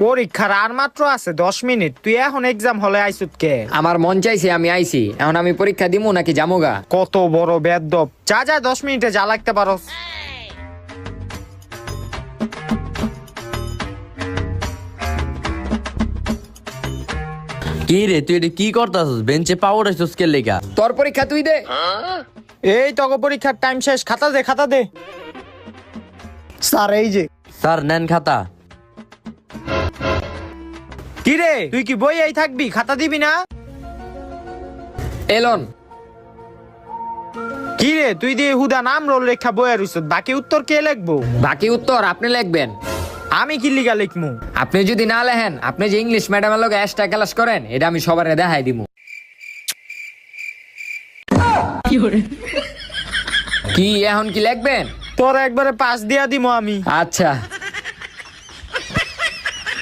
পরীক্ষার আর মাত্র আছে 10 মিনিট, তুই এখন এক্সাম হলে আইসুত কে? আমার মন চাইছে আমি আইছি, এখন আমি পরীক্ষা দিমু নাকি জামুগা? কত বড় বেদ্যপ! যা যা 10 মিনিটে যা লাগতে পারস। কি রে তুই এটা কি করতাছস? বেঞ্চে পাওয়ার আইছস কে লেগা? তোর পরীক্ষা তুই দে। এই তোকে পরীক্ষার টাইম শেষ, খাতা দে খাতা দে। স্যার এই যে। স্যার নেন খাতা। কি রে তুই কি বই এই থাকবি, খাতা দিবি না? এলন কি রে তুই দিয়ে হুদা নাম রোল রেখা বইয়ের রইছত, বাকি উত্তর কে লিখবো? বাকি উত্তর আপনি লিখবেন। আমি কি লিগা লিখমু? আপনি যদি না লেখেন, আপনি যে ইংলিশ ম্যাডামের লগে এক্সট্রা ক্লাস করেন, এটা আমি সবারে দেখাই দিমু। কি এখন কি লিখবেন? তোর একবারে পাস দিয়া দিমু আমি। আচ্ছা